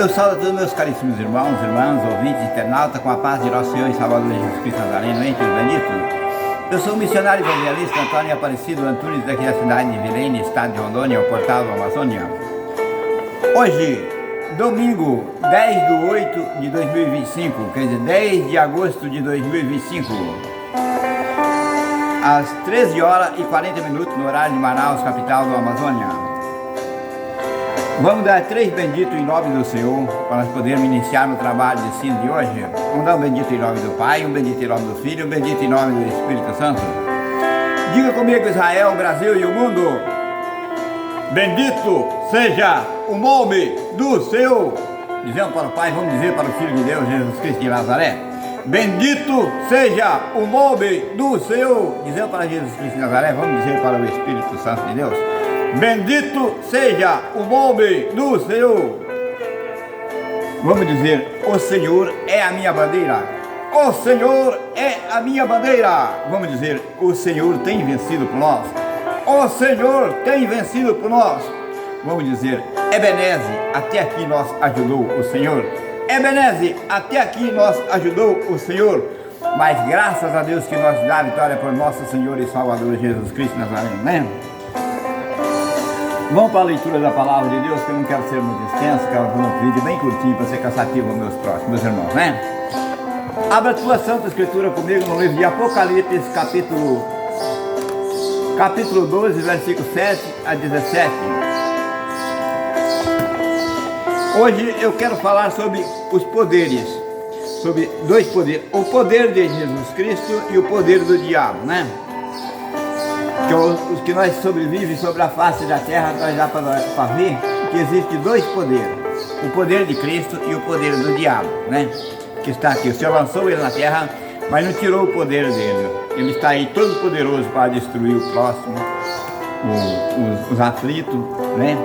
Eu saúdo a todos meus caríssimos irmãos, irmãs, ouvintes, internautas, com a paz de nosso Senhor e Salvador Jesus Cristo Nazareno, entre os benditos. Eu sou o missionário evangelista Antônio Aparecido Antunes, daqui da cidade de Vilene, estado de Rondônia, o portal do Amazônia. Hoje, domingo 10 de 8 de 2025, quer dizer, 10 de agosto de 2025, às 13 horas e 40 minutos no horário de Manaus, capital do Amazônia. Vamos dar 3 benditos em nome do Senhor, para nós podermos iniciar o trabalho de ensino de hoje. Vamos dar um bendito em nome do Pai, um bendito em nome do Filho, um bendito em nome do Espírito Santo. Diga comigo, Israel, o Brasil e o mundo: bendito seja o nome do Senhor. Dizemos para o Pai, vamos dizer para o Filho de Deus, Jesus Cristo de Nazaré: bendito seja o nome do Senhor. Dizemos para Jesus Cristo de Nazaré, vamos dizer para o Espírito Santo de Deus: bendito seja o nome do Senhor. Vamos dizer: o Senhor é a minha bandeira. O Senhor é a minha bandeira. Vamos dizer: o Senhor tem vencido por nós. O Senhor tem vencido por nós. Vamos dizer: Ebenezer, até aqui nos ajudou o Senhor. Ebenezer, até aqui nos ajudou o Senhor. Mas graças a Deus que nós dá a vitória por nosso Senhor e Salvador Jesus Cristo Nazareno, né? Vamos para a leitura da palavra de Deus, que eu não quero ser muito extenso, quero fazer um vídeo bem curtinho para ser cansativo aos meus próximos, meus irmãos, né? Abra a tua Santa Escritura comigo no livro de Apocalipse, capítulo 12, versículo 7 a 17. Hoje eu quero falar sobre os poderes, sobre 2 poderes: o poder de Jesus Cristo e o poder do diabo, né? Que os que nós sobrevivemos sobre a face da terra, nós dá para ver que existe 2 poderes: o poder de Cristo e o poder do diabo, né? Que está aqui. O Senhor lançou ele na terra, mas não tirou o poder dele. Ele está aí todo poderoso para destruir o próximo, os aflitos, né?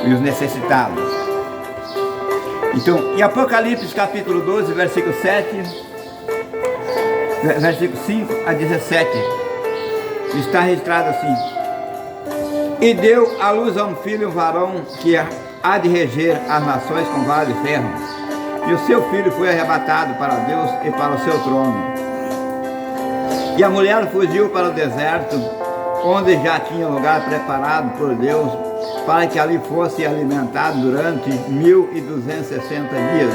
E os necessitados. Então, em Apocalipse capítulo 12, versículo 5 a 17, está registrado assim: e deu à luz a um filho, um varão, que há de reger as nações com vara de ferro. E o seu filho foi arrebatado para Deus e para o seu trono. E a mulher fugiu para o deserto, onde já tinha lugar preparado por Deus, para que ali fosse alimentado durante 1260 dias.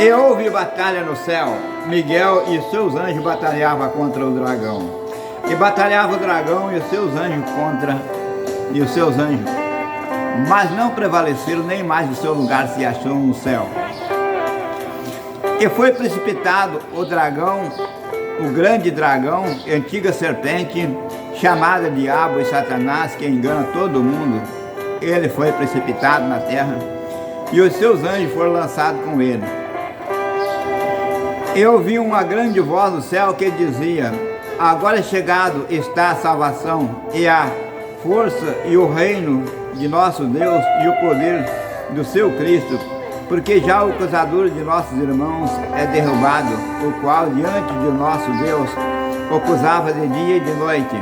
E houve batalha no céu. Miguel e seus anjos batalhavam contra o dragão. E batalhava o dragão e os seus anjos, mas não prevaleceram, nem mais o seu lugar se achou no céu. E foi precipitado o dragão, o grande dragão, antiga serpente, chamada Diabo e Satanás, que engana todo mundo. Ele foi precipitado na terra, e os seus anjos foram lançados com ele. Eu ouvi uma grande voz do céu que dizia: agora chegado está a salvação e a força e o reino de nosso Deus e o poder do seu Cristo, porque já o acusador de nossos irmãos é derrubado, o qual diante de nosso Deus acusava de dia e de noite.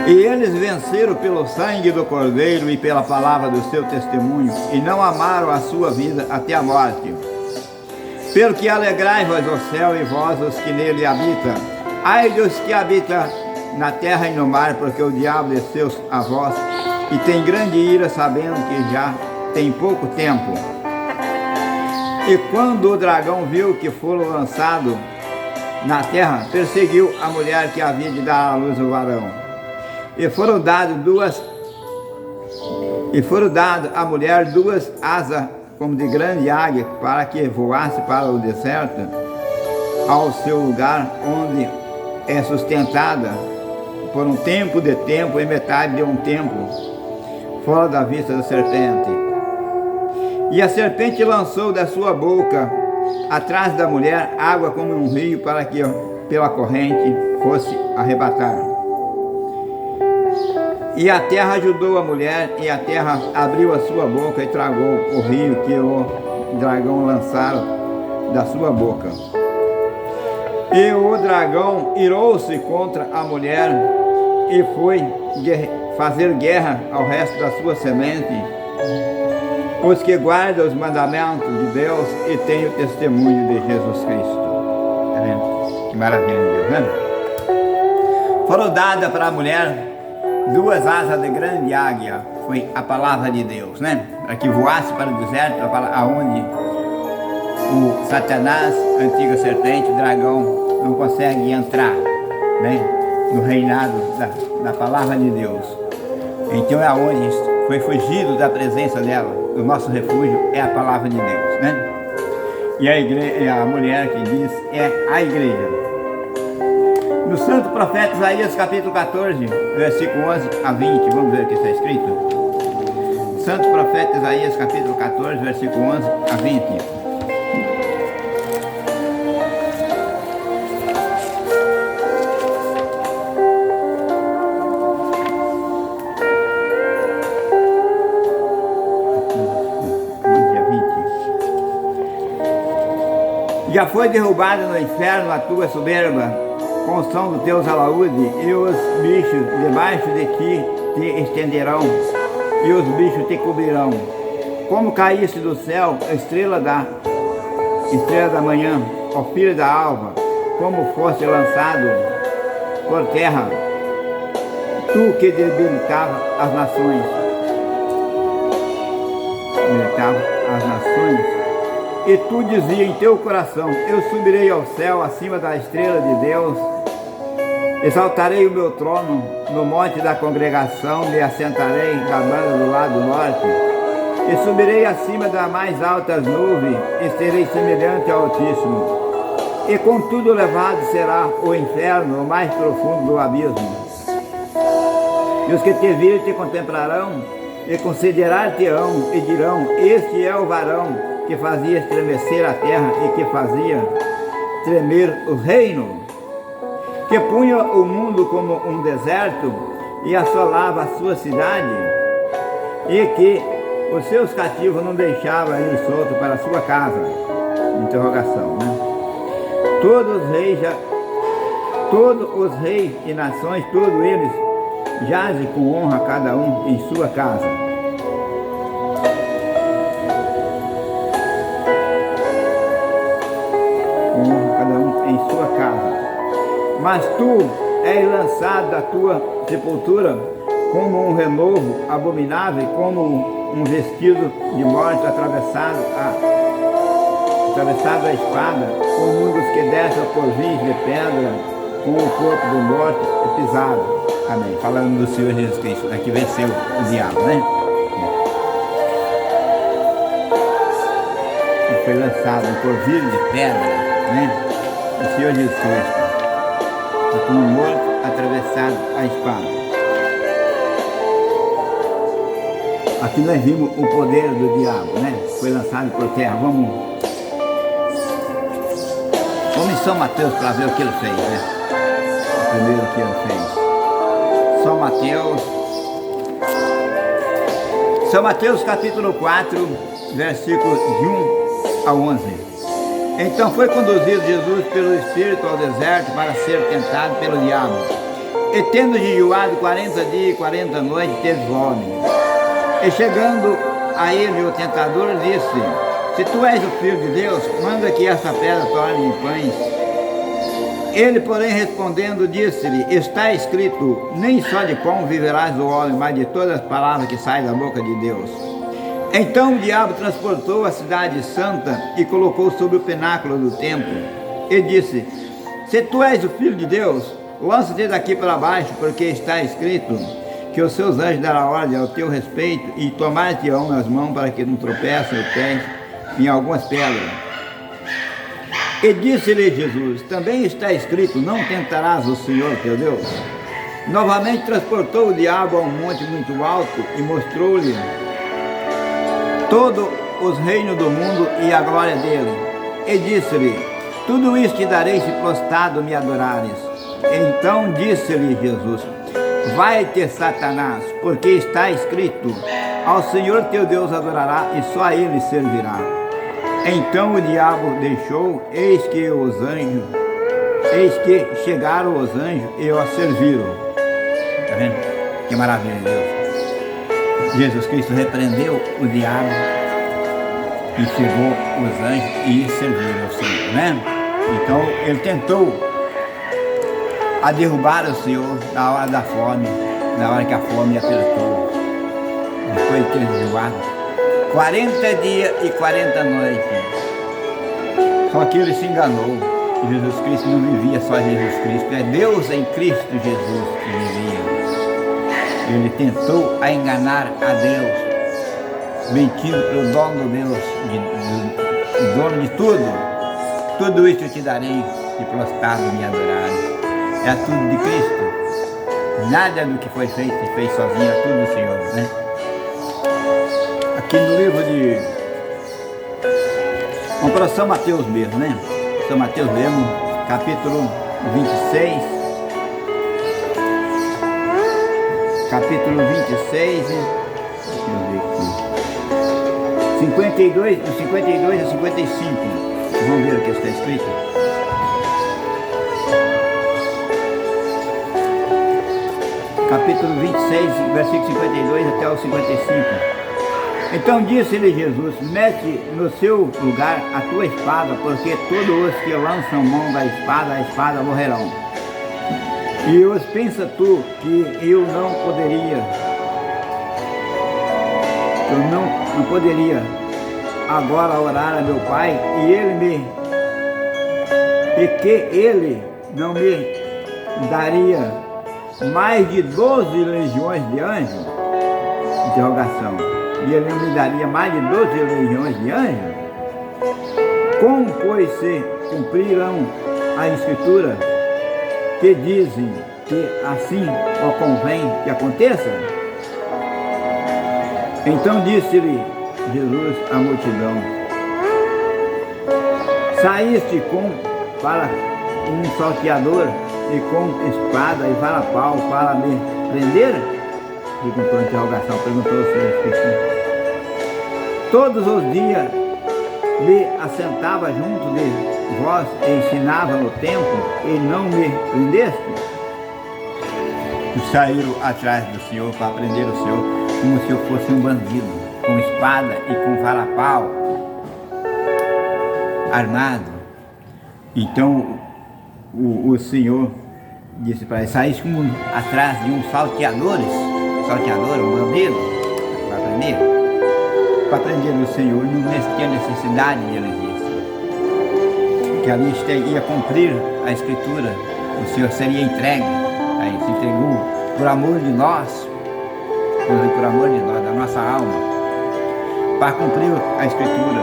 E eles venceram pelo sangue do Cordeiro e pela palavra do seu testemunho, e não amaram a sua vida até a morte. Pelo que alegrai-vos o céu e vós os que nele habitam. Ai dos que habitam na terra e no mar, porque o diabo desceu a vós e tem grande ira, sabendo que já tem pouco tempo. E quando o dragão viu que foram lançados na terra, perseguiu a mulher que havia de dar à luz o varão. E foram dadas à mulher 2 asas como de grande águia, para que voasse para o deserto, ao seu lugar onde é sustentada por um tempo de tempo e metade de um tempo, fora da vista da serpente. E a serpente lançou da sua boca atrás da mulher água como um rio, para que pela corrente fosse arrebatada. E a terra ajudou a mulher, e a terra abriu a sua boca e tragou o rio que o dragão lançara da sua boca. E o dragão irou-se contra a mulher e foi fazer guerra ao resto da sua semente, os que guardam os mandamentos de Deus e têm o testemunho de Jesus Cristo. Tá vendo? Que maravilha de Deus, né? Foram dadas para a mulher 2 asas de grande águia, foi a palavra de Deus, né? Para que voasse para o deserto, aonde o Satanás, a antiga serpente, o dragão, não consegue entrar, né? No reinado da palavra de Deus. Então é aonde foi fugido da presença dela. O nosso refúgio é a palavra de Deus, né? E a igreja, a mulher que diz é a igreja. No santo profeta Isaías capítulo 14, versículo 11 a 20, vamos ver o que está escrito. Santo profeta Isaías capítulo 14, versículo 11 a 20. Já foi derrubada no inferno a tua soberba, com o som dos teus alaúdes, e os bichos debaixo de ti te estenderão, e os bichos te cobrirão. Como caíste do céu, estrela da manhã, ó filho da alva, como foste lançado por terra, tu que debilitava as nações. Debilitava as nações. E tu dizia em teu coração, eu subirei ao céu acima da estrela de Deus, exaltarei o meu trono no monte da congregação, me assentarei na banda do lado norte, e subirei acima das mais altas nuvens, e serei semelhante ao Altíssimo. E contudo levado será o inferno, o mais profundo do abismo. E os que te virem te contemplarão, e considerar-te-ão, e dirão, este é o varão que fazia estremecer a terra e que fazia tremer o reino, que punha o mundo como um deserto e assolava a sua cidade, e que os seus cativos não deixava ir solto para a sua casa. Interrogação, né? Todos os reis e nações, todos eles jazem com honra cada um em sua casa. Em sua casa. Mas tu és lançado da tua sepultura como um renovo abominável, como um vestido de morte atravessado a espada, como um dos que desce a corvis de pedra, com o corpo do morto é pisado. Amém. Falando do Senhor Jesus Cristo, que venceu o diabo, né? E foi lançado em corvis de pedra, né? O Senhor Jesus Cristo, como morto, atravessado a espada. Aqui nós vimos o poder do diabo, né? Foi lançado por terra. Vamos em São Mateus para ver o que ele fez, né? O primeiro que ele fez. São Mateus capítulo 4, versículos de 1 a 11. Então foi conduzido Jesus pelo Espírito ao deserto para ser tentado pelo diabo. E tendo jejuado 40 dias e 40 noites, teve fome. E chegando a ele o tentador disse, se tu és o Filho de Deus, manda que essa pedra torne em pães. Ele, porém, respondendo, disse-lhe, está escrito, nem só de pão viverás o homem, mas de todas as palavras que saem da boca de Deus. Então o diabo transportou a cidade santa e colocou sobre o pináculo do templo. E disse, se tu és o Filho de Deus, lança-te daqui para baixo, porque está escrito que os seus anjos darão ordem ao teu respeito e tomar-te-ão nas mãos para que não tropeçem o pé em algumas pedras. E disse-lhe Jesus, também está escrito, não tentarás o Senhor teu Deus. Novamente transportou o diabo a um monte muito alto e mostrou-lhe todos os reinos do mundo e a glória dele. E disse-lhe, tudo isto te darei se prostrado me adorares. Então disse-lhe Jesus, vai-te, Satanás, porque está escrito, ao Senhor teu Deus adorará e só a ele servirá. Então o diabo deixou, eis que chegaram os anjos e o serviram. Está vendo? Que maravilha de Deus. Jesus Cristo repreendeu o diabo e chegou os anjos e serviram ao Senhor, né? Então ele tentou a derrubar o Senhor na hora da fome, na hora que a fome apertou. Depois de ter jejuado 40 dias e 40 noites. Só que ele se enganou. Jesus Cristo não vivia só Jesus Cristo, é Deus em Cristo Jesus que vivia. Ele tentou a enganar a Deus, mentindo para o dono do Deus, o dono de tudo. Tudo isso eu te darei e prostrado me adorarem. É tudo de Cristo. Nada do que foi feito se fez sozinho, é tudo do Senhor, né? Aqui no livro de... Vamos para São Mateus mesmo, né? São Mateus mesmo, capítulo 26. Capítulo 26, deixa eu ver aqui. 52 a 55. Vamos ver o que está escrito. Capítulo 26, versículo 52 até o 55. Então disse-lhe Jesus: mete no seu lugar a tua espada, porque todos os que lançam mão da espada, a espada morrerão. E os pensa tu que eu não poderia, agora orar a meu Pai, e que ele não me daria mais de 12 legiões de anjos? Interrogação. E ele não me daria mais de 12 legiões de anjos? Como, pois, se cumprirão a Escritura que dizem que assim o convém que aconteça? Então disse-lhe Jesus à multidão: saíste para um salteador e com espada e varapau para me prender? Perguntou a interrogação, perguntou o Senhor Jesus. Todos os dias me assentava junto de vós e ensinava no templo, e não me prendeste? E saíram atrás do Senhor para prender o Senhor, como se eu fosse um bandido, com espada e com varapau, armado. Então o Senhor disse para ele: saísse atrás de um salteador, um bandido, para prender o Senhor, não tinha necessidade de ele disso, porque ali ia cumprir a Escritura, o Senhor seria entregue, aí se entregou por amor de nós, por amor de nós, da nossa alma, para cumprir a Escritura.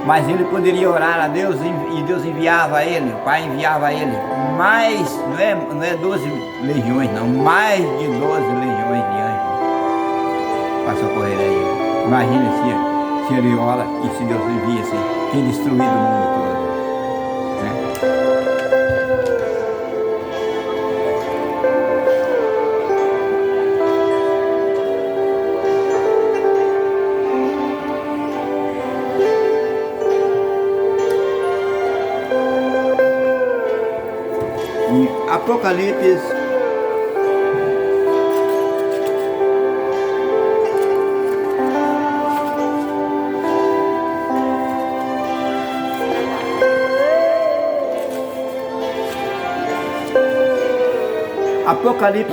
Mas ele poderia orar a Deus e Deus enviava a ele, o Pai enviava a ele mais, não é 12 legiões não, mais de 12 legiões de anjos para socorrer a ele. Imagina se ele ora e se Deus envia, que destruído o mundo todo, né? Em Apocalipse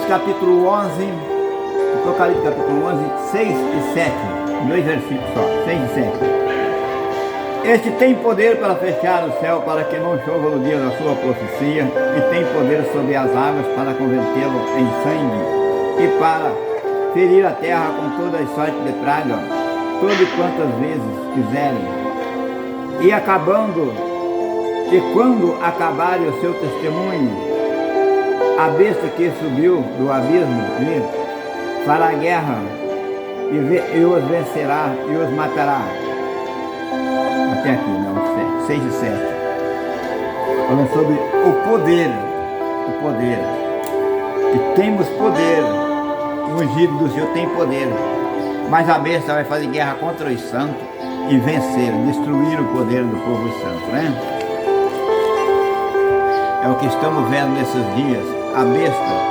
capítulo 11, 6 e 7, 2 versículos só, 6 e 7. Este tem poder para fechar o céu para que não chova no dia da sua profecia, e tem poder sobre as águas para convertê-lo em sangue, e para ferir a terra com toda a sorte de praga, todas quantas vezes quiserem. E quando acabar o seu testemunho, a besta que subiu do abismo fará guerra e os vencerá e os matará. Até aqui, não, 6 e 7. Falando sobre o poder. E temos poder. O ungido do Senhor tem poder. Mas a besta vai fazer guerra contra os santos e vencer, destruir o poder do povo santo, né? É o que estamos vendo nesses dias. A besta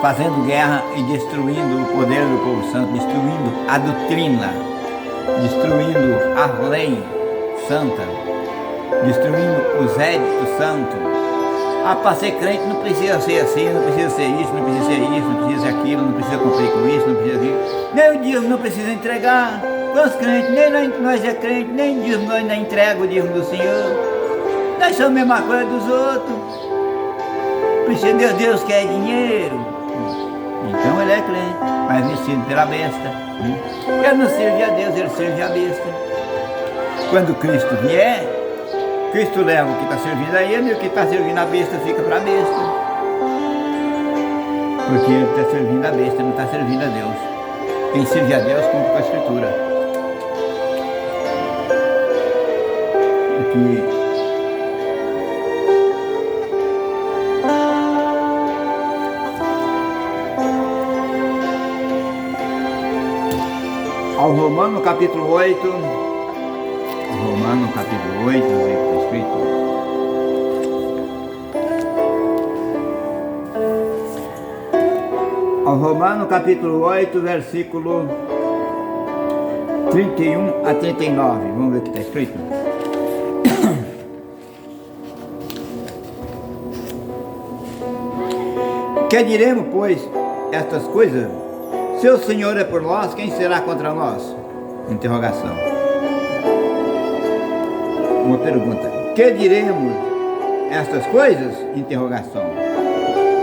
fazendo guerra e destruindo o poder do povo santo, destruindo a doutrina, destruindo a lei santa, destruindo os éditos santos. Para ser crente não precisa ser assim, não precisa ser isso, não precisa ser isso, não precisa ser aquilo, não precisa cumprir com isso, não precisa aquilo. Nem o dízimo não precisa entregar. Nós crentes, nem nós é crente, nem dízimo nós não entregamos o dízimo do Senhor. Nós somos a mesma coisa dos outros. Precisa Deus quer dinheiro. Então ele é crente, mas vencido pela besta. Ele não serve a Deus, ele serve a besta. Quando Cristo vier, Cristo leva o que está servindo a ele e o que está servindo a besta fica para a besta. Porque ele está servindo a besta, não está servindo a Deus. Quem serve a Deus cumpre com a Escritura. Aqui. Ao Romano capítulo 8, Romano capítulo 8, está escrito: ao Romano capítulo 8, versículo 31 a 39, vamos ver o que está escrito. Que diremos, pois, estas coisas? Se o Senhor é por nós, quem será contra nós? Interrogação. Uma pergunta. Que diremos estas coisas? Interrogação.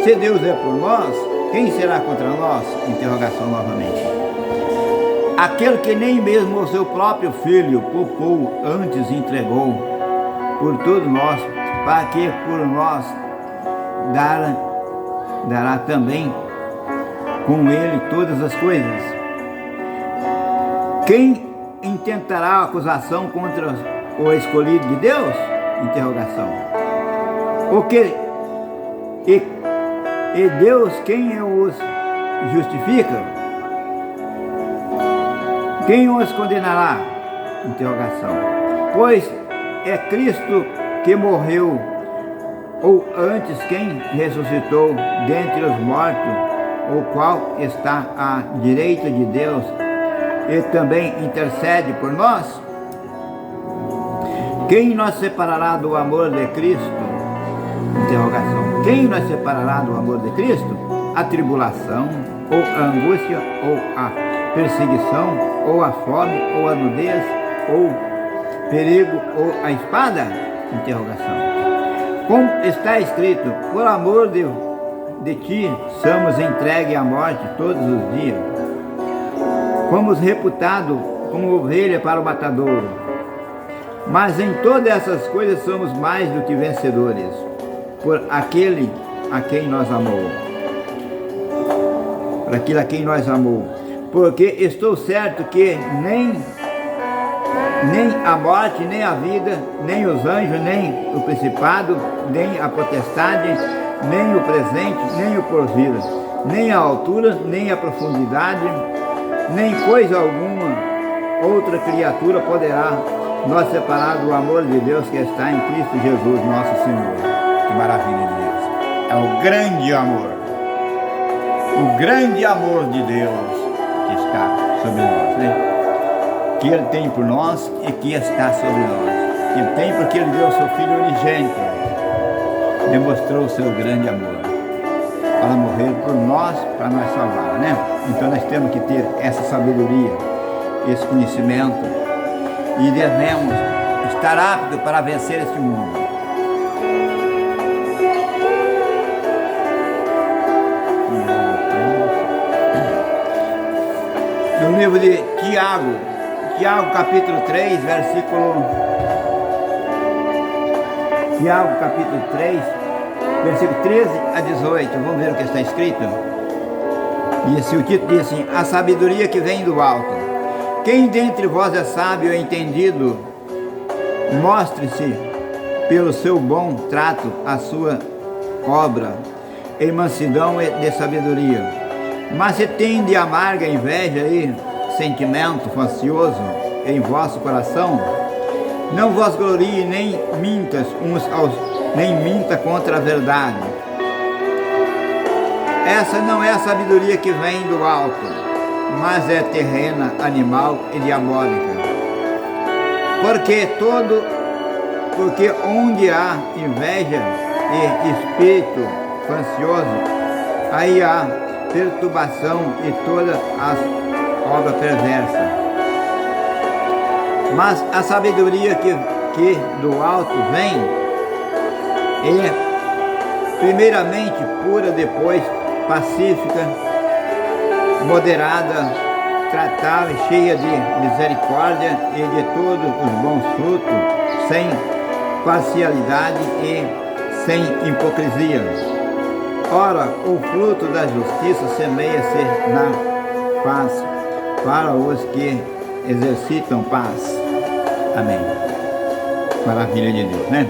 Se Deus é por nós, quem será contra nós? Interrogação novamente. Aquele que nem mesmo o seu próprio filho poupou, antes entregou por todos nós, para que por nós dará também com ele todas as coisas. Quem intentará acusação contra o escolhido de Deus? Interrogação. O que? E Deus quem os justifica? Quem os condenará? Interrogação. Pois é Cristo que morreu, ou antes quem ressuscitou dentre os mortos, o qual está à direita de Deus e também intercede por nós? Quem nos separará do amor de Cristo? Interrogação. Quem nos separará do amor de Cristo? A tribulação, ou a angústia, ou a perseguição, ou a fome, ou a nudez, ou perigo, ou a espada? Interrogação. Como está escrito, por amor de ti somos entregues à morte todos os dias. Fomos reputados como ovelha para o matadouro. Mas em todas essas coisas somos mais do que vencedores, por aquele a quem nos amou. Por aquele a quem nos amou. Porque estou certo que nem a morte, nem a vida, nem os anjos, nem o principado, nem a potestade, nem o presente, nem o porvir, nem a altura, nem a profundidade, nem coisa alguma, outra criatura poderá nos separar do amor de Deus que está em Cristo Jesus, nosso Senhor. Que maravilha de Deus! É o grande amor de Deus que está sobre nós, né? Que Ele tem por nós e que está sobre nós. Ele tem porque Ele deu o seu Filho unigênito, demonstrou o seu grande amor para morrer por nós, para nós salvar, né? Então nós temos que ter essa sabedoria, esse conhecimento e devemos estar aptos para vencer este mundo. No livro de Tiago capítulo 3, versículo 13 a 18, vamos ver o que está escrito. E esse, o título diz assim: a sabedoria que vem do alto. Quem dentre vós é sábio e entendido, mostre-se pelo seu bom trato a sua obra em mansidão e de sabedoria. Mas se tem de amarga inveja e sentimento faccioso em vosso coração, não vos glorie nem mintas nem minta contra a verdade. Essa não é a sabedoria que vem do alto, mas é terrena, animal e diabólica. Porque onde há inveja e espírito ansioso, aí há perturbação e todas as obras perversas. Mas a sabedoria que do alto vem é primeiramente pura, depois pacífica, moderada, tratável, cheia de misericórdia e de todos os bons frutos, sem parcialidade e sem hipocrisia. Ora, o fruto da justiça semeia-se na paz para os que exercitam paz. Amém. Maravilha de Deus, né?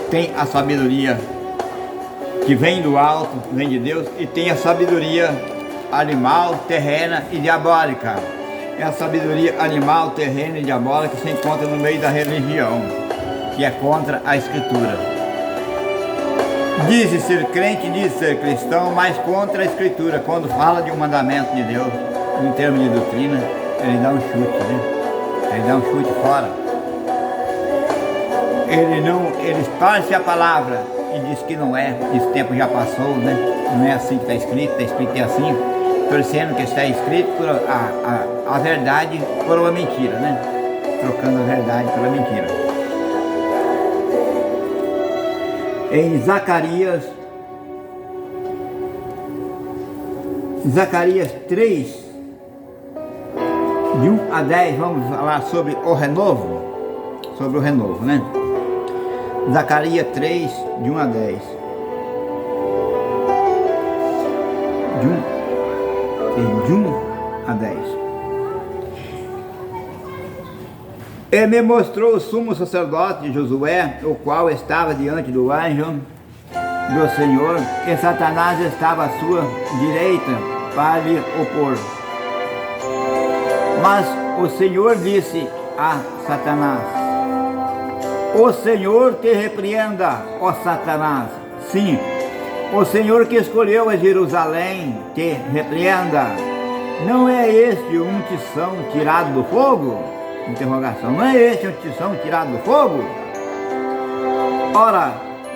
Tem a sabedoria que vem do alto, vem de Deus, e tem a sabedoria animal, terrena e diabólica. É a sabedoria animal, terrena e diabólica que se encontra no meio da religião, que é contra a Escritura. Diz ser crente, diz ser cristão, mas contra a Escritura. Quando fala de um mandamento de Deus, em termos de doutrina, ele dá um chute, né? Ele dá um chute fora. Ele torce a palavra e diz que não é, esse tempo já passou, né? Não é assim que está escrito é assim, torcendo que está escrito por a verdade por uma mentira, né? Trocando a verdade pela mentira. Em Zacarias 3, de 1 a 10, vamos falar sobre o renovo. Sobre o renovo, né? Zacarias 3, de 1 a 10. De 1 a 10. E me mostrou o sumo sacerdote Josué, o qual estava diante do anjo do Senhor, e Satanás estava à sua direita para lhe opor. Mas o Senhor disse a Satanás: o Senhor te repreenda, ó Satanás. Sim, o Senhor que escolheu a Jerusalém te repreenda. Não é este um tição tirado do fogo? Interrogação. Não é este um tição tirado do fogo? Ora,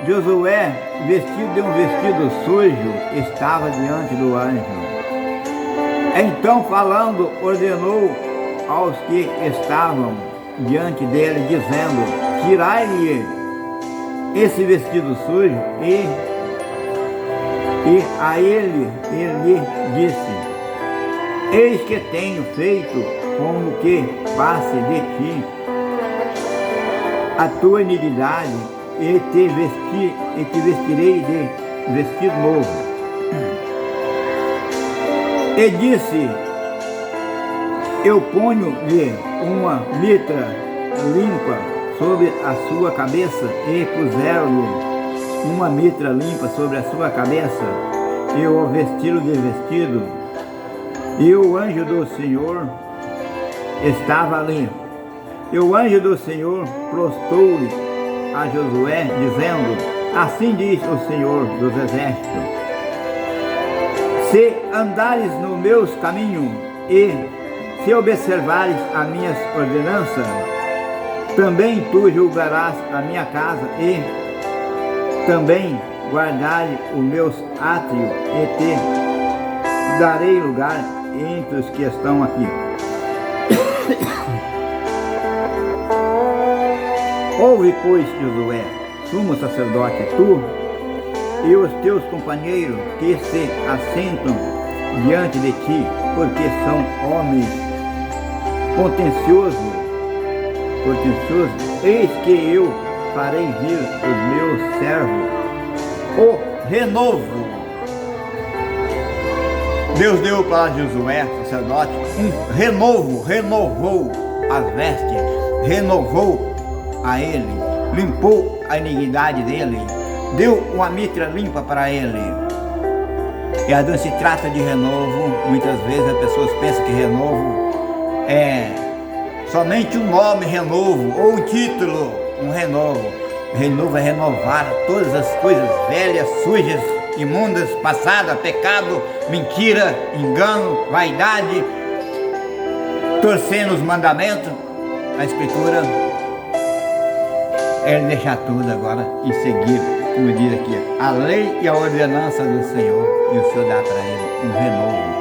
Josué, vestido de um vestido sujo, estava diante do anjo. Então, falando, ordenou aos que estavam diante dele, dizendo: tirai-lhe esse vestido sujo. E a ele lhe disse: eis que tenho feito como que passe de ti a tua iniquidade, e te vestirei de vestido novo. E disse: eu ponho-lhe uma mitra limpa sobre a sua cabeça, e puseram-lhe uma mitra limpa sobre a sua cabeça, e o vestiram de vestido. E o anjo do Senhor estava ali. E o anjo do Senhor prostou-lhe a Josué, dizendo: assim diz o Senhor dos Exércitos: se andares nos meus caminhos e se observares as minhas ordenanças, também tu julgarás a minha casa, e também guardarei os meus átrios, e te darei lugar entre os que estão aqui. Ouve, pois, Josué, sumo sacerdote, tu e os teus companheiros que se assentam diante de ti, porque são homens contenciosos. Eis que eu farei vir os meus servos o renovo. Deus deu para Josué, sacerdote, um renovo, renovou as vestes, renovou a ele, limpou a iniquidade dele, deu uma mitra limpa para ele. E quando se trata de renovo, muitas vezes as pessoas pensam que renovo é somente um nome, renovo, ou um título, um renovo. Renovo é renovar todas as coisas velhas, sujas, imundas, passadas, pecado, mentira, engano, vaidade, torcendo os mandamentos. A Escritura ele deixar tudo agora e seguir, como diz aqui, a lei e a ordenança do Senhor, e o Senhor dá para ele um renovo.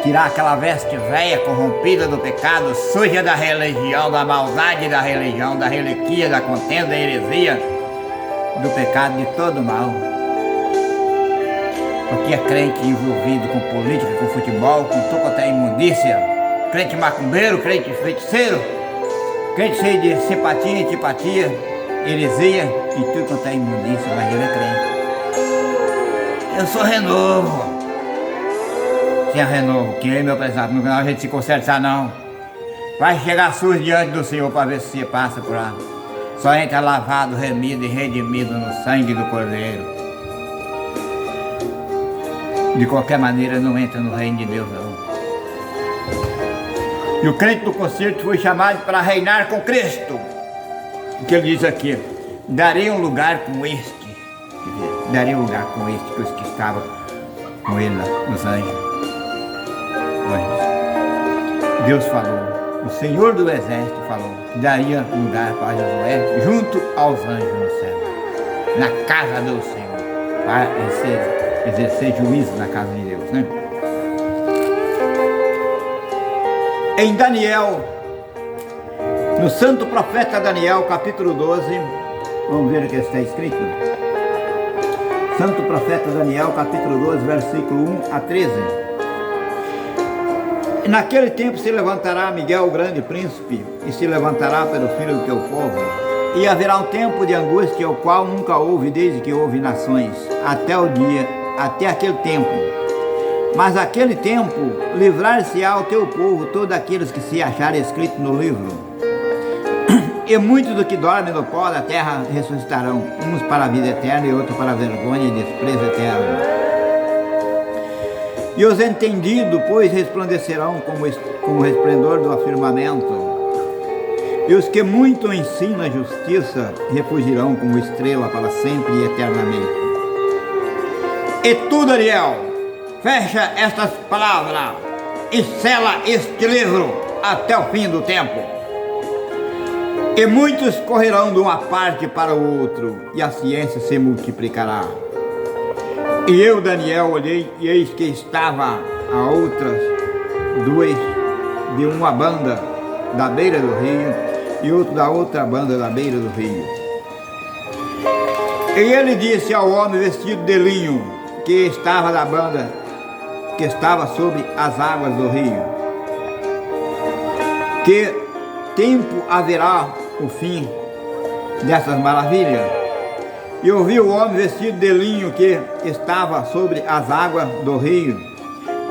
Tirar aquela veste velha, corrompida do pecado, suja da religião, da maldade da religião, da reliquia, da contenda, da heresia, do pecado, de todo mal. Porque é crente envolvido com política, com futebol, com tudo quanto é imundícia, crente macumbeiro, crente feiticeiro, crente cheio de simpatia, antipatia, heresia e tudo quanto é imundícia, mas ele é crente. Eu sou renovo. Tinha renovo, que é meu prezado, não a gente se consertar não. Vai chegar sujo diante do Senhor para ver se você passa por lá. Só entra lavado, remido e redimido no sangue do Cordeiro. De qualquer maneira não entra no reino de Deus não. E o crente do concerto foi chamado para reinar com Cristo. O que ele diz aqui: darei um lugar com este. Darei um lugar com este, que os que estavam com ele lá, os anjos. Deus falou, o Senhor do Exército falou, que daria lugar para Josué junto aos anjos no céu, na casa do Senhor, para exercer juízo na casa de Deus, né? Em Daniel, no santo profeta Daniel, capítulo 12, vamos ver o que está escrito. Santo profeta Daniel, capítulo 12, versículo 1 a 13. Naquele tempo se levantará Miguel, o grande príncipe, e se levantará pelo filho do teu povo. E haverá um tempo de angústia, o qual nunca houve desde que houve nações, até aquele tempo. Mas aquele tempo livrar-se-á ao teu povo todos aqueles que se acharem escritos no livro. E muitos do que dormem no pó da terra ressuscitarão, uns para a vida eterna e outros para a vergonha e desprezo eterno. E os entendidos, pois, resplandecerão como o resplendor do firmamento. E os que muito ensinam a justiça refugirão como estrela para sempre e eternamente. E tu, Daniel, fecha estas palavras e sela este livro até o fim do tempo. E muitos correrão de uma parte para o outro, e a ciência se multiplicará. E eu, Daniel, olhei, e eis que estava a outras duas de uma banda da beira do rio, e outro da outra banda da beira do rio. E ele disse ao homem vestido de linho, que estava na banda, que estava sobre as águas do rio: que tempo haverá o fim dessas maravilhas? E ouvi o homem vestido de linho que estava sobre as águas do rio,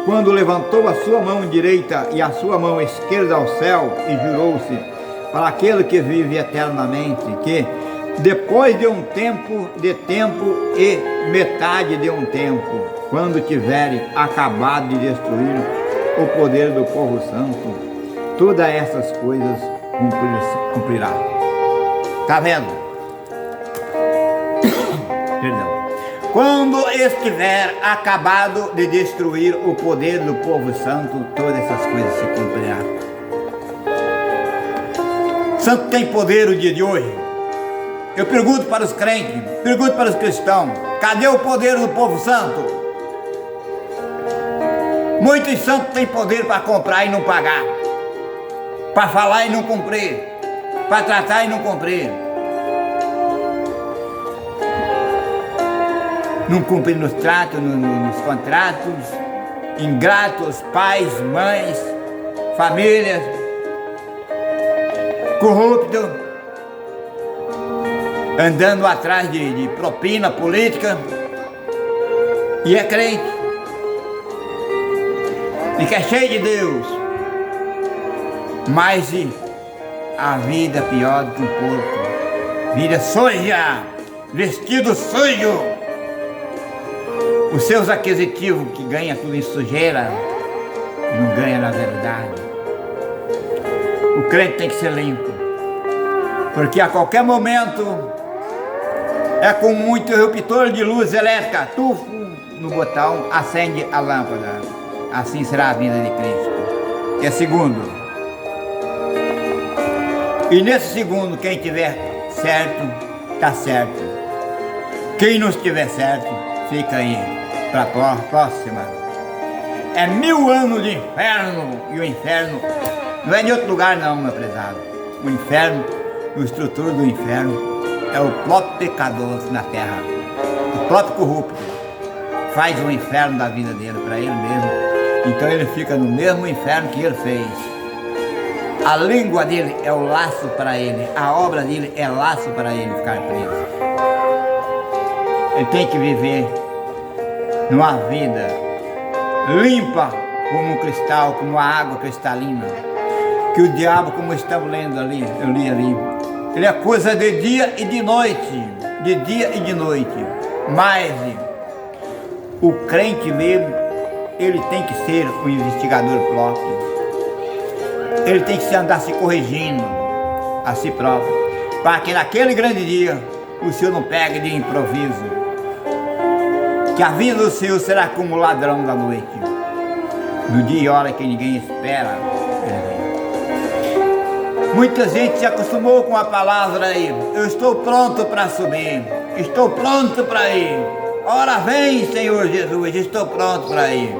quando levantou a sua mão direita e a sua mão esquerda ao céu, e jurou-se para aquele que vive eternamente, que depois de um tempo e metade de um tempo, quando tiverem acabado de destruir o poder do povo santo, todas essas coisas cumprirá. Está vendo? Perdão. Quando estiver acabado de destruir o poder do povo santo, todas essas coisas se cumprirão. Santo tem poder o dia de hoje. Eu pergunto para os crentes, pergunto para os cristãos: cadê o poder do povo santo? Muitos santos têm poder para comprar e não pagar, para falar e não cumprir, para tratar e não cumprir. Não cumprir nos tratos, nos contratos, ingratos, pais, mães, famílias, corrupto, andando atrás de propina política, e é crente, e que é cheio de Deus, mas a vida pior do que um porco, vida suja, vestido sujo. Os seus aquisitivos, que ganha tudo em sujeira, não ganha na verdade. O crente tem que ser limpo, porque a qualquer momento é com muito interruptor de luz elétrica, tufo no botão, acende a lâmpada. Assim será a vida de Cristo. É segundo. E nesse segundo, quem tiver certo, está certo. Quem não estiver certo, fica aí para a próxima. É 1000 anos de inferno, e o inferno não é em outro lugar não, meu prezado. O inferno, a estrutura do inferno, é o próprio pecador na terra, o próprio corrupto. Faz o inferno da vida dele para ele mesmo, então ele fica no mesmo inferno que ele fez. A língua dele é o laço para ele, a obra dele é laço para ele ficar preso. Ele tem que viver numa vida limpa como um cristal, como a água cristalina, que o diabo, como estamos lendo ali, eu li ali, ele acusa de dia e de noite, de dia e de noite, mas o crente mesmo, ele tem que ser um investigador próprio, ele tem que se andar se corrigindo a si próprio, para que naquele grande dia o Senhor não pegue de improviso, que a vida do Senhor será como o ladrão da noite, no dia e hora que ninguém espera. Muita gente se acostumou com a palavra aí, eu estou pronto para subir, estou pronto para ir, ora vem Senhor Jesus, estou pronto para ir.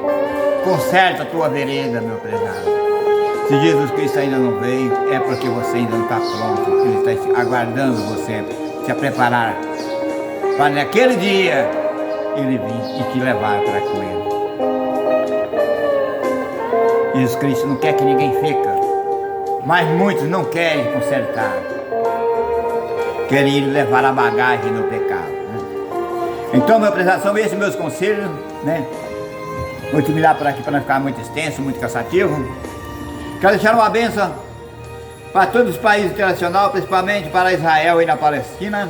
Conserta a tua vereda, meu prezado. Se Jesus Cristo ainda não veio, é porque você ainda não está pronto, ele está aguardando você se preparar para naquele dia ele vir e te levar para com ele. Jesus Cristo não quer que ninguém fique, mas muitos não querem consertar, querem levar a bagagem no pecado, né? Então, meu prezado, são esses meus conselhos, né? Vou terminar por aqui para não ficar muito extenso, muito cansativo. Quero deixar uma bênção para todos os países internacionais, principalmente para Israel e na Palestina,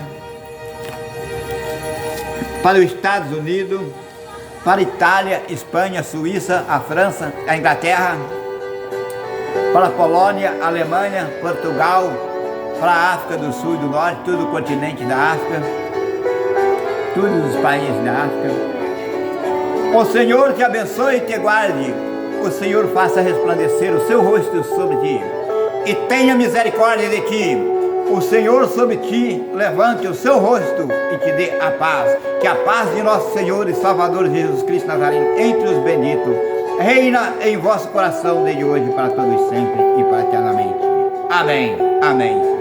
para os Estados Unidos, para a Itália, Espanha, Suíça, a França, a Inglaterra, para a Polônia, a Alemanha, Portugal, para a África do Sul e do Norte, todo o continente da África, todos os países da África. O Senhor te abençoe e te guarde, o Senhor faça resplandecer o seu rosto sobre ti e tenha misericórdia de ti. O Senhor sobre ti levante o seu rosto e te dê a paz. Que a paz de nosso Senhor e Salvador Jesus Cristo Nazareno, entre os benditos, reina em vosso coração desde hoje para todos sempre e para eternamente. Amém. Amém.